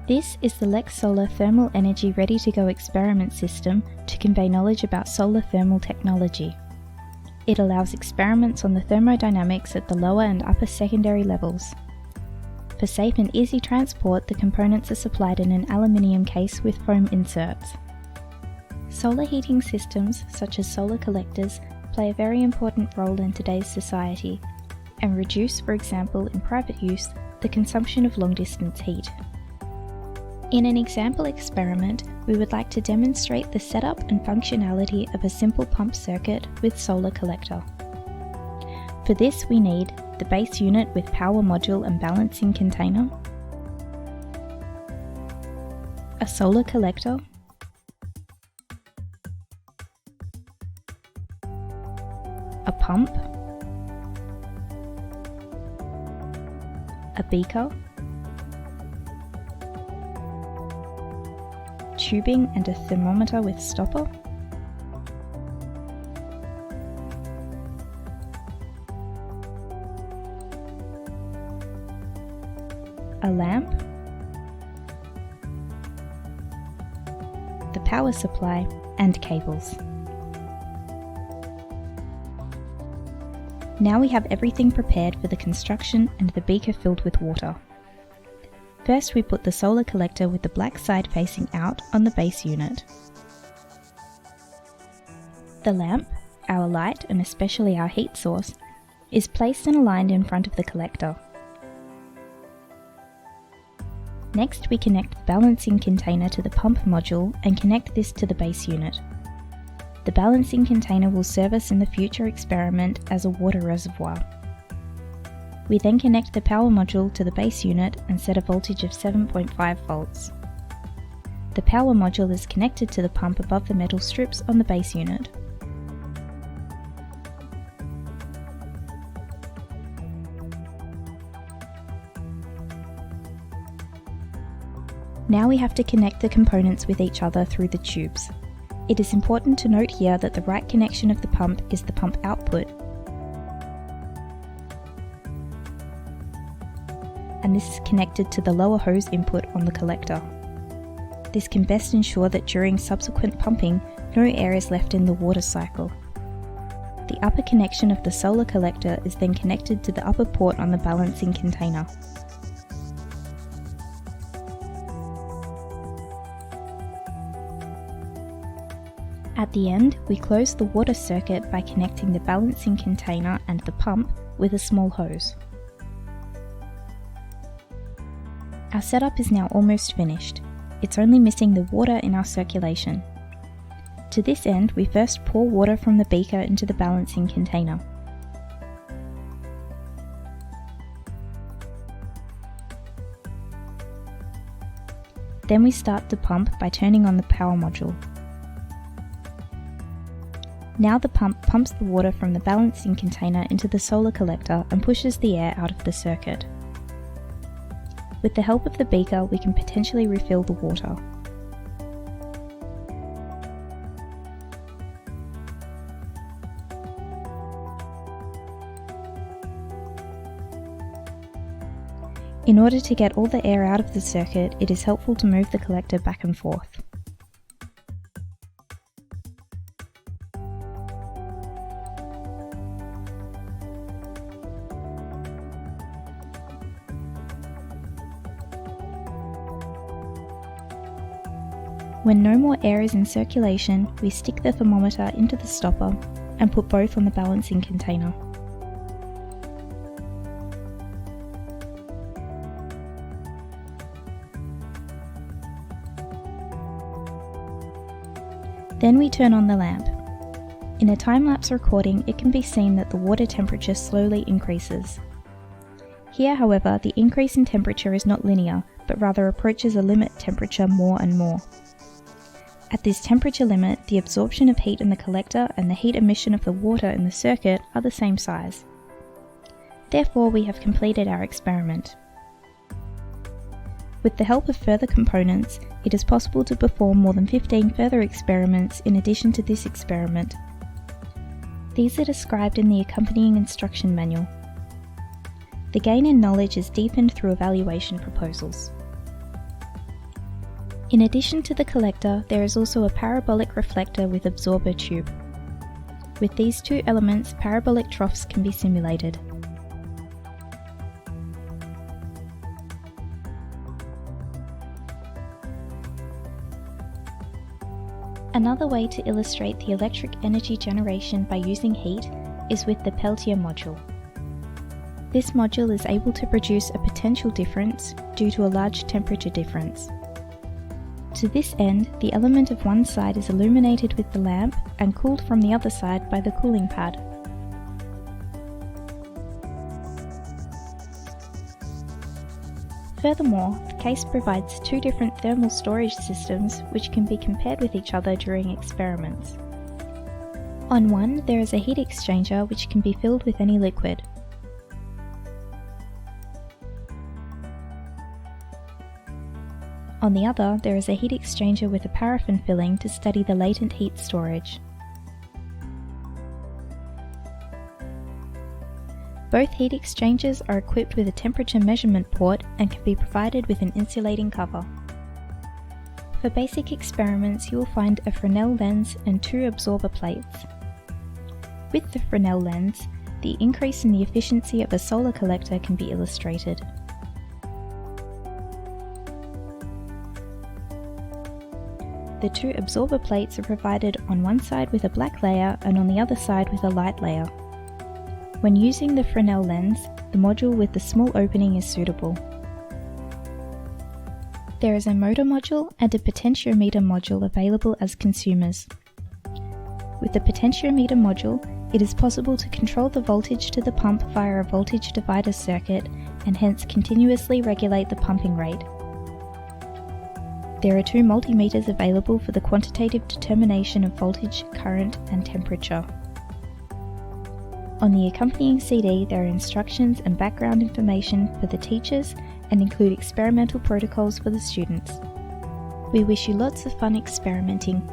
This is the Lexsolar Thermalenergy ready-to-go experiment system to convey knowledge about solar thermal technology. It allows experiments on the thermodynamics at the lower and upper secondary levels. For safe and easy transport, the components are supplied in an aluminium case with foam inserts. Solar heating systems, such as solar collectors, play a very important role in today's society and reduce, for example, in private use, the consumption of long-distance heat. In an example experiment, we would like to demonstrate the setup and functionality of a simple pump circuit with solar collector. For this, we need the base unit with power module and balancing container, a solar collector, a pump, a beaker, tubing and a thermometer with stopper, a lamp, the power supply, and cables. Now we have everything prepared for the construction and the beaker filled with water. First, we put the solar collector with the black side facing out on the base unit. The lamp, our light and especially our heat source, is placed and aligned in front of the collector. Next, we connect the balancing container to the pump module and connect this to the base unit. The balancing container will serve us in the future experiment as a water reservoir. We then connect the power module to the base unit and set a voltage of 7.5 volts. The power module is connected to the pump above the metal strips on the base unit. Now we have to connect the components with each other through the tubes. It is important to note here that the right connection of the pump is the pump output, and this is connected to the lower hose input on the collector. This can best ensure that during subsequent pumping, no air is left in the water cycle. The upper connection of the solar collector is then connected to the upper port on the balancing container. At the end, we close the water circuit by connecting the balancing container and the pump with a small hose. Our setup is now almost finished. It's only missing the water in our circulation. To this end, we first pour water from the beaker into the balancing container. Then we start the pump by turning on the power module. Now the pump pumps the water from the balancing container into the solar collector and pushes the air out of the circuit. With the help of the beaker, we can potentially refill the water. In order to get all the air out of the circuit, it is helpful to move the collector back and forth. When no more air is in circulation, we stick the thermometer into the stopper and put both on the balancing container. Then we turn on the lamp. In a time-lapse recording, it can be seen that the water temperature slowly increases. Here, however, the increase in temperature is not linear, but rather approaches a limit temperature more and more. At this temperature limit, the absorption of heat in the collector and the heat emission of the water in the circuit are the same size. Therefore, we have completed our experiment. With the help of further components, it is possible to perform more than 15 further experiments in addition to this experiment. These are described in the accompanying instruction manual. The gain in knowledge is deepened through evaluation proposals. In addition to the collector, there is also a parabolic reflector with absorber tube. With these two elements, parabolic troughs can be simulated. Another way to illustrate the electric energy generation by using heat is with the Peltier module. This module is able to produce a potential difference due to a large temperature difference. To this end, the element of one side is illuminated with the lamp and cooled from the other side by the cooling pad. Furthermore, the case provides two different thermal storage systems which can be compared with each other during experiments. On one, there is a heat exchanger which can be filled with any liquid. On the other, there is a heat exchanger with a paraffin filling to study the latent heat storage. Both heat exchangers are equipped with a temperature measurement port and can be provided with an insulating cover. For basic experiments, you will find a Fresnel lens and two absorber plates. With the Fresnel lens, the increase in the efficiency of a solar collector can be illustrated. The two absorber plates are provided on one side with a black layer and on the other side with a light layer. When using the Fresnel lens, the module with the small opening is suitable. There is a motor module and a potentiometer module available as consumers. With the potentiometer module, it is possible to control the voltage to the pump via a voltage divider circuit and hence continuously regulate the pumping rate. There are two multimeters available for the quantitative determination of voltage, current, and temperature. On the accompanying CD, there are instructions and background information for the teachers and include experimental protocols for the students. We wish you lots of fun experimenting.